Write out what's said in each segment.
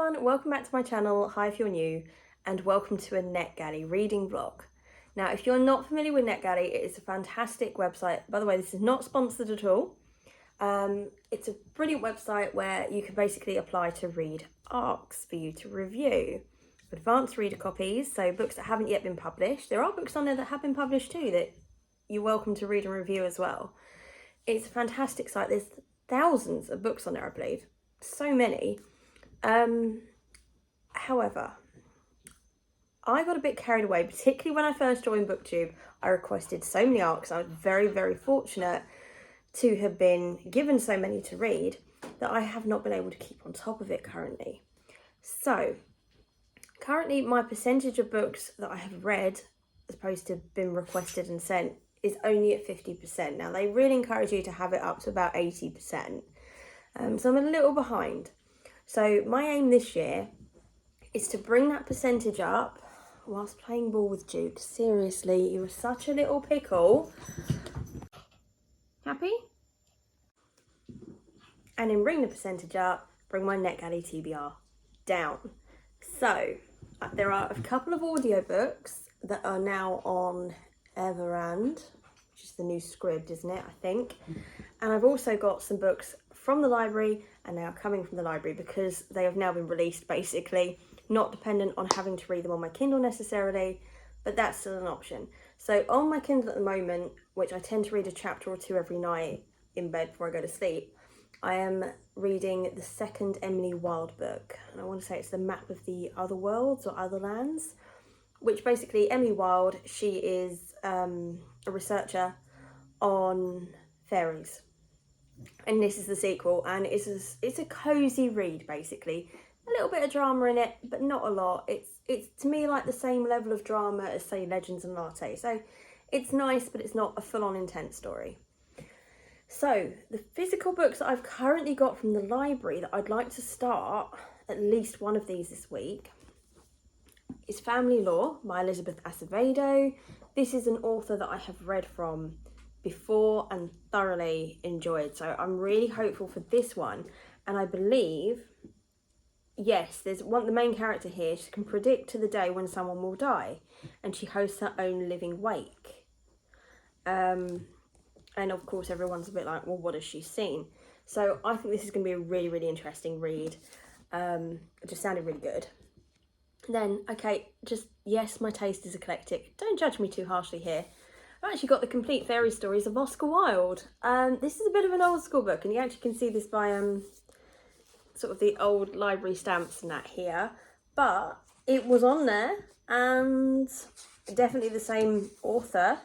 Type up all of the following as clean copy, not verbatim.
everyone, welcome back to my channel. Hi if you're new, and welcome to a Netgalley reading vlog. Now if you're not familiar with Netgalley, it is a fantastic website. By the way, this is not sponsored at all. It's a brilliant website where you can basically apply to read ARCs for you to review. Advanced reader copies, so books that haven't yet been published. There are books on there that have been published too that you're welcome to read and review as well. It's a fantastic site. There's thousands of books on there, I believe. So many. However, I got a bit carried away, particularly when I first joined BookTube. I requested so many ARCs. I was very, very fortunate to have been given so many to read that I have not been able to keep on top of it currently. So, currently my percentage of books that I have read, as opposed to been requested and sent, is only at 50%. Now, they really encourage you to have it up to about 80%. So I'm a little behind. So my aim this year is to bring that percentage up whilst playing ball with Duke. Seriously, you are such a little pickle. Happy? And then bring the percentage up, bring my Netgalley TBR down. So there are a couple of audiobooks that are now on Everand, which is the new Scribd, isn't it, I think. And I've also got some books from the library, and they are coming from the library because they have now been released, basically, not dependent on having to read them on my Kindle necessarily, but that's still an option. So on my Kindle at the moment, which I tend to read a chapter or two every night in bed before I go to sleep, I am reading the second Emily Wilde book, and I want to say it's The Map of the Other Worlds or Other Lands, which basically, Emily Wilde, she is a researcher on fairies. And this is the sequel, and it's a cozy read, basically. A little bit of drama in it, but not a lot. It's to me like the same level of drama as, say, Legends and Latte. So it's nice, but it's not a full-on intense story. So the physical books that I've currently got from the library that I'd like to start, at least one of these this week, is Family Law by Elizabeth Acevedo. This is an author that I have read from before and thoroughly enjoyed, so I'm really hopeful for this one. And I believe, yes, there's the main character here. She can predict to the day when someone will die, and she hosts her own living wake. And of course everyone's a bit like, well, what has she seen? So I think this is going to be a really, really interesting read. It just sounded really good. Then, okay, yes, my taste is eclectic. Don't judge me too harshly here. I've actually got the complete fairy stories of Oscar Wilde. This is a bit of an old school book, and you actually can see this by sort of the old library stamps and that here. But it was on there, and definitely the same author.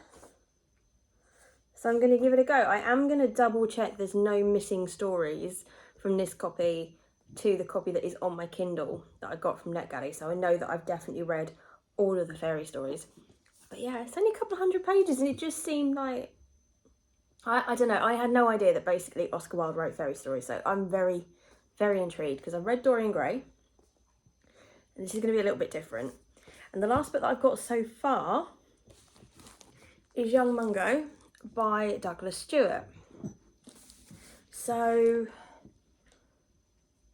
So I'm going to give it a go. I am going to double check there's no missing stories from this copy to the copy that is on my Kindle that I got from Netgalley. So I know that I've definitely read all of the fairy stories. But yeah, it's only a couple of hundred pages, and it just seemed like, I don't know, I had no idea that basically Oscar Wilde wrote fairy stories. So I'm very, very intrigued because I've read Dorian Gray, and this is going to be a little bit different. And the last book that I've got so far is Young Mungo by Douglas Stewart. So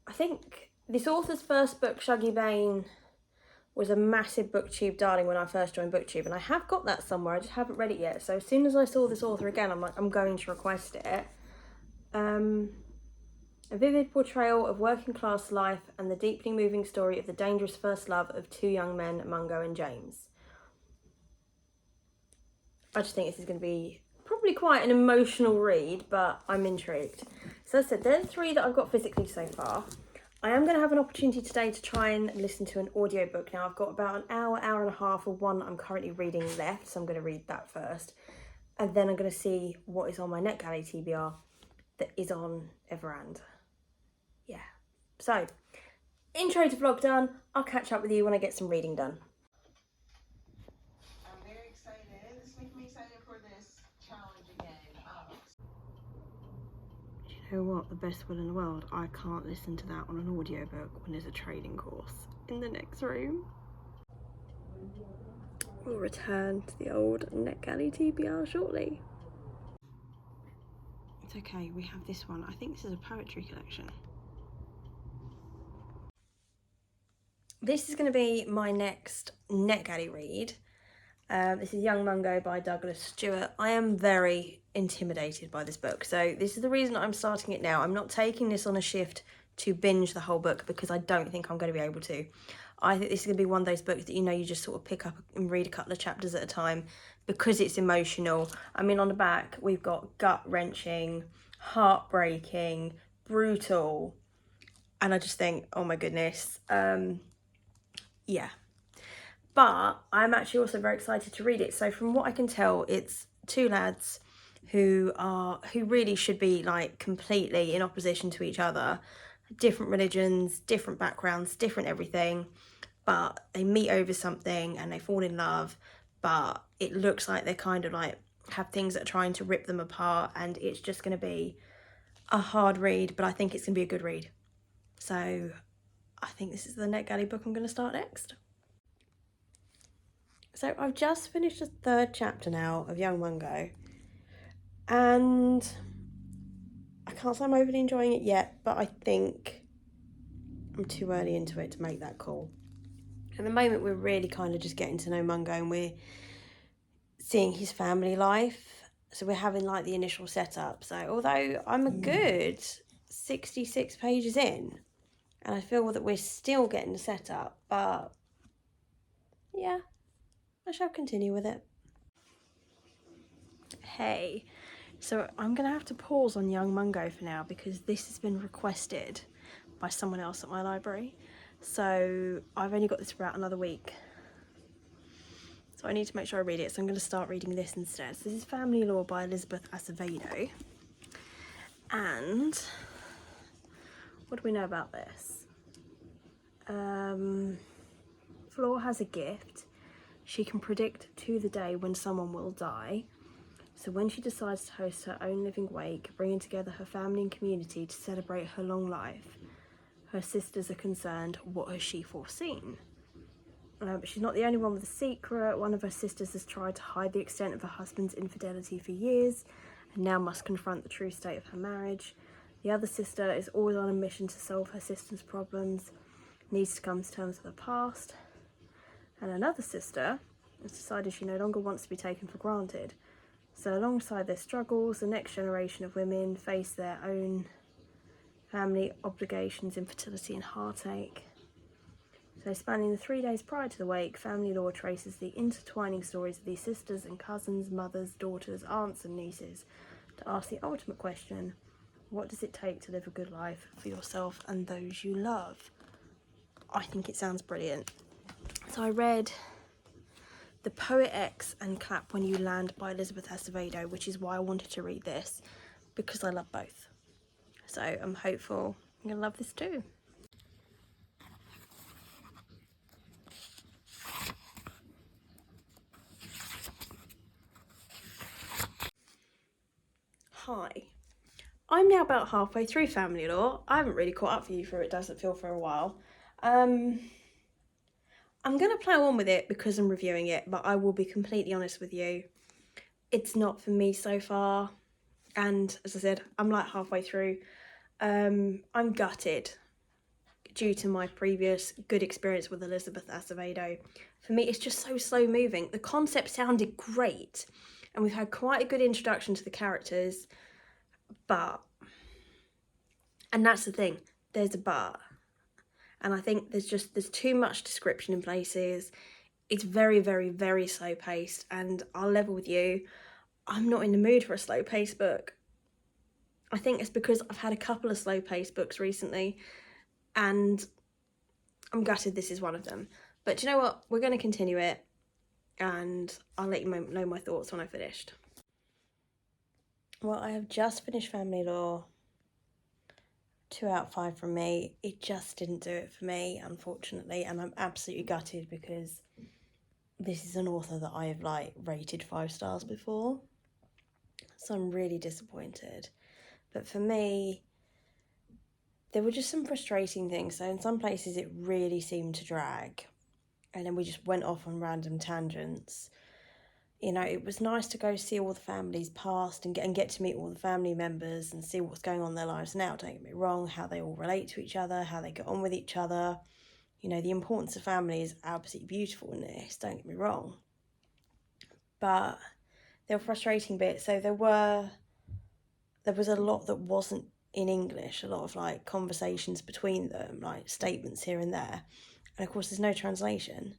I think this author's first book, Shuggy Bane, was a massive BookTube darling when I first joined BookTube, and I have got that somewhere, I just haven't read it yet. So as soon as I saw this author again, I'm like, I'm going to request it. A vivid portrayal of working class life and the deeply moving story of the dangerous first love of two young men, Mungo and James. I just think this is going to be probably quite an emotional read, but I'm intrigued. So as I said, there are the three that I've got physically so far. I am going to have an opportunity today to try and listen to an audiobook. Now, I've got about an hour, hour and a half of one that I'm currently reading left, so I'm going to read that first. And then I'm going to see what is on my Netgalley TBR that is on Everand. Yeah. So, intro to vlog done. I'll catch up with you when I get some reading done. I'm very excited. This makes me excited for this challenge again. You know what, the best will in the world, I can't listen to that on an audiobook when there's a trading course in the next room. We'll return to the old Netgalley TBR shortly. It's okay, we have this one. I think this is a poetry collection. this is going to be my next Netgalley read. This is Young Mungo by Douglas Stewart. I am very intimidated by this book, so this is the reason I'm starting it now. I'm not taking this on a shift to binge the whole book because I don't think I'm going to be able to. I think this is going to be one of those books that, you know, you just sort of pick up and read a couple of chapters at a time because it's emotional. I mean, on the back, we've got gut-wrenching, heartbreaking, brutal, and I just think, oh my goodness, yeah. But I'm actually also very excited to read it. So from what I can tell, it's two lads who really should be like completely in opposition to each other, different religions, different backgrounds, different everything, but they meet over something and they fall in love. But it looks like they're kind of like have things that are trying to rip them apart, and it's just going to be a hard read, but I think it's going to be a good read. So I think this is the Netgalley book I'm going to start next. So I've just finished the third chapter now of Young Mungo, and I can't say I'm overly enjoying it yet, but I think I'm too early into it to make that call. At the moment, we're really kind of just getting to know Mungo, and we're seeing his family life. So we're having like the initial setup. So although I'm a good 66 pages in, and I feel that we're still getting the setup, but yeah, I shall continue with it. Hey, so I'm going to have to pause on Young Mungo for now because this has been requested by someone else at my library. So I've only got this for about another week. So I need to make sure I read it. So I'm going to start reading this instead. So this is Family Law by Elizabeth Acevedo. And what do we know about this? Flor has a gift. She can predict to the day when someone will die. So when she decides to host her own living wake, bringing together her family and community to celebrate her long life, her sisters are concerned, what has she foreseen? But she's not the only one with a secret. One of her sisters has tried to hide the extent of her husband's infidelity for years and now must confront the true state of her marriage. The other sister is always on a mission to solve her sister's problems, needs to come to terms with her past. And another sister has decided she no longer wants to be taken for granted. So alongside their struggles, the next generation of women face their own family obligations, infertility and heartache. So spanning the 3 days prior to the wake, Family Law traces the intertwining stories of these sisters and cousins, mothers, daughters, aunts and nieces to ask the ultimate question, what does it take to live a good life for yourself and those you love? I think it sounds brilliant. So I read The Poet X and Clap When You Land by Elizabeth Acevedo, which is why I wanted to read this, because I love both. So I'm hopeful I'm going to love this too. Hi. I'm now about halfway through Family Law. I haven't really caught up with you for It Doesn't Feel for a while. I'm going to plough on with it because I'm reviewing it, but I will be completely honest with you. It's not for me so far. And as I said, I'm like halfway through. I'm gutted due to my previous good experience with Elizabeth Acevedo. For me, it's just so slow moving. The concept sounded great, and we've had quite a good introduction to the characters, but, and that's the thing, there's a but. And I think there's too much description in places. It's very, very, very slow paced, and I'll level with you, I'm not in the mood for a slow paced book. I think it's because I've had a couple of slow paced books recently, and I'm gutted this is one of them. But do you know what? We're going to continue it, and I'll let you know my thoughts when I've finished. Well, I have just finished Family Law. 2 out of 5 from me. It just didn't do it for me, unfortunately, and I'm absolutely gutted because this is an author that I have like rated 5 stars before, so I'm really disappointed. But for me, there were just some frustrating things. So in some places it really seemed to drag, and then we just went off on random tangents. You know, it was nice to go see all the families past and get to meet all the family members and see what's going on in their lives now, don't get me wrong, how they all relate to each other, how they get on with each other, You know, the importance of family is absolutely beautiful in this, don't get me wrong. But there were frustrating bits. So there was a lot that wasn't in English, a lot of like conversations between them, like statements here and there. And of course there's no translation.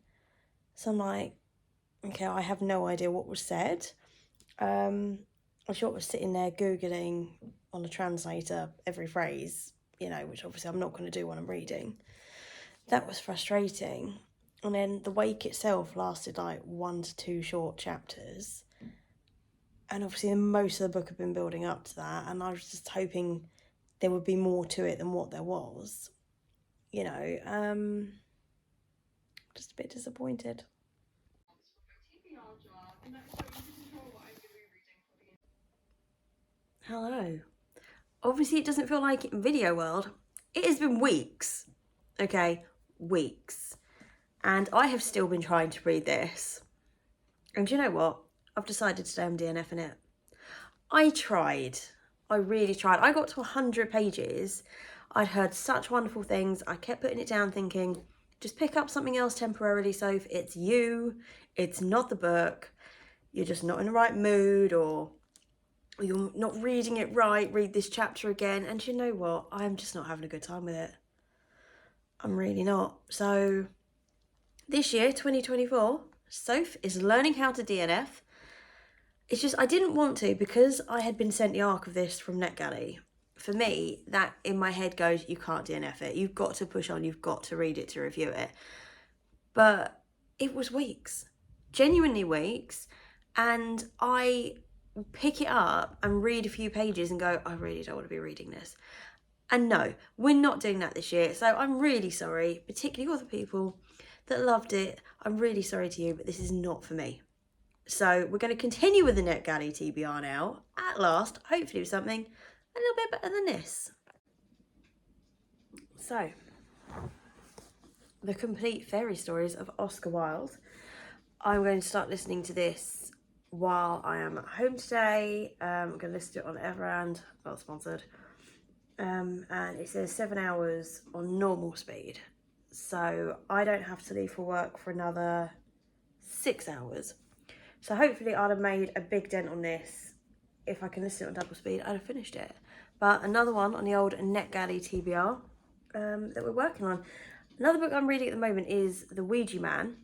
So I'm like, okay, I have no idea what was said. I sort of was sitting there Googling on a translator every phrase, you know, which obviously I'm not going to do when I'm reading. That was frustrating. And then the wake itself lasted like 1 to 2 short chapters. And obviously most of the book had been building up to that, and I was just hoping there would be more to it than what there was. You know, just a bit disappointed. Hello. Obviously, it doesn't feel like it in video world. It has been weeks. Okay, weeks. And I have still been trying to read this. And you know what? I've decided today I'm DNFing it. I tried. I really tried. I got to 100 pages. I'd heard such wonderful things. I kept putting it down thinking, just pick up something else temporarily, Soph. It's you. It's not the book. You're just not in the right mood, or you're not reading it right. Read this chapter again. And you know what? I'm just not having a good time with it. I'm really not. So this year, 2024, Soph is learning how to DNF. It's just, I didn't want to because I had been sent the arc of this from Netgalley. For me, that in my head goes, you can't DNF it. You've got to push on. You've got to read it to review it. But it was weeks, genuinely weeks. And I pick it up and read a few pages and go, I really don't want to be reading this. And no, we're not doing that this year. So I'm really sorry, particularly all the people that loved it. I'm really sorry to you, but this is not for me. So we're going to continue with the Netgalley TBR now, at last, hopefully with something a little bit better than this. So, the complete fairy stories of Oscar Wilde. I'm going to start listening to this while I am at home today. I'm going to listen to it on Everand, not sponsored. And it says 7 hours on normal speed. So I don't have to leave for work for another 6 hours. So hopefully I'd have made a big dent on this. If I can listen on double speed, I'd have finished it. But another one on the old Netgalley TBR that we're working on. Another book I'm reading at the moment is The Ouija Man.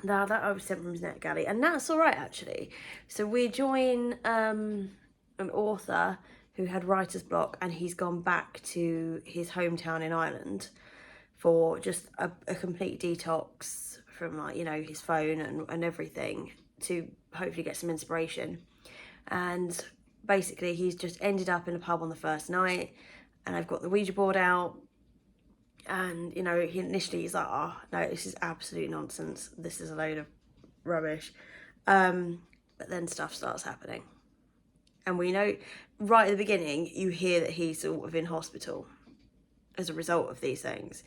Now that I was sent from Netgalley, and that's all right actually. So we join an author who had writer's block, and he's gone back to his hometown in Ireland for just a complete detox from, like, you know, his phone and everything, to hopefully get some inspiration. And basically he's just ended up in a pub on the first night, and I've got the Ouija board out, and you know, he's like, oh no, this is absolute nonsense, this is a load of rubbish. But then stuff starts happening, and we know right at the beginning you hear that he's sort of in hospital as a result of these things,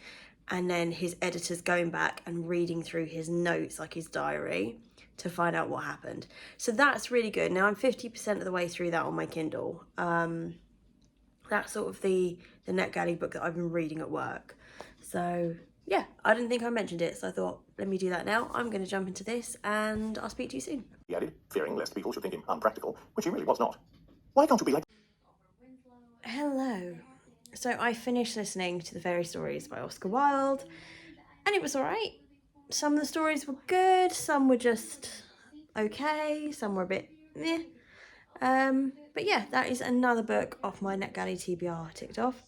and then his editor's going back and reading through his notes, like his diary, to find out what happened. So that's really good. Now I'm 50% of the way through that on my Kindle. That's sort of the Netgalley book that I've been reading at work. So yeah, I didn't think I mentioned it, so I thought, let me do that now. I'm going to jump into this, and I'll speak to you soon. He added, fearing lest people should think him unpractical, which he really was not. Why can't you be like... Hello. So I finished listening to the fairy stories by Oscar Wilde, and it was all right. Some of the stories were good, some were just okay, some were a bit meh. But yeah, that is another book off my Netgalley TBR ticked off.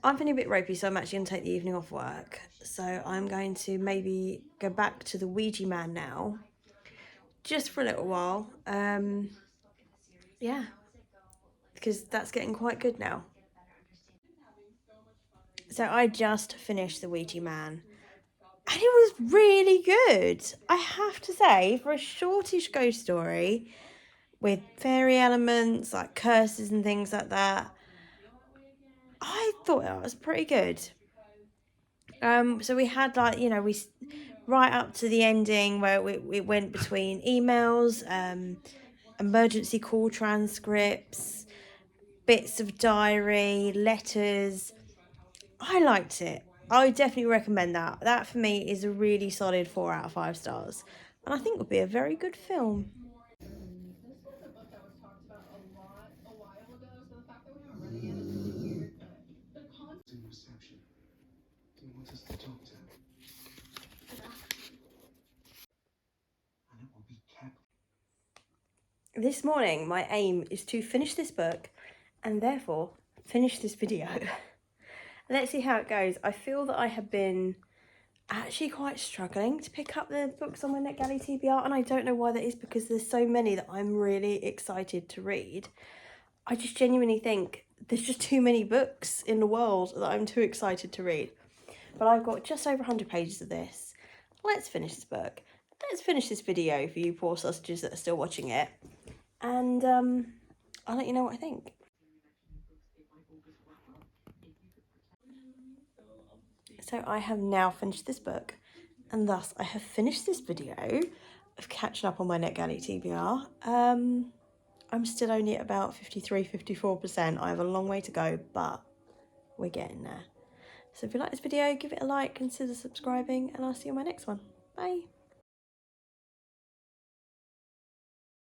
I'm feeling a bit ropey, so I'm actually going to take the evening off work. So I'm going to maybe go back to the Ouija Man now, just for a little while. Yeah, because that's getting quite good now. So I just finished the Ouija Man, and it was really good. I have to say, for a shortish ghost story with fairy elements, like curses and things like that, I thought that was pretty good. So we had, like, you know, we right up to the ending where it went between emails, emergency call transcripts, bits of diary, letters. I liked it. I would definitely recommend that. That for me is a really solid 4 out of 5 stars. And I think would be a very good film. This was a book that was talked about a lot a while ago, so the fact that we haven't read it yet is really weird, but the concept in reception. He wants us to talk to him. And it will be kept. This morning, my aim is to finish this book and therefore finish this video. Let's see how it goes. I feel that I have been actually quite struggling to pick up the books on my Netgalley TBR, and I don't know why that is, because there's so many that I'm really excited to read. I just genuinely think there's just too many books in the world that I'm too excited to read. But I've got just over 100 pages of this. Let's finish this book. Let's finish this video for you poor sausages that are still watching it. And I'll let you know what I think. So I have now finished this book, and thus I have finished this video of catching up on my Netgalley TBR. I'm still only at about 53-54%. I have a long way to go, but we're getting there. So if you like this video, give it a like, consider subscribing, and I'll see you on my next one. Bye.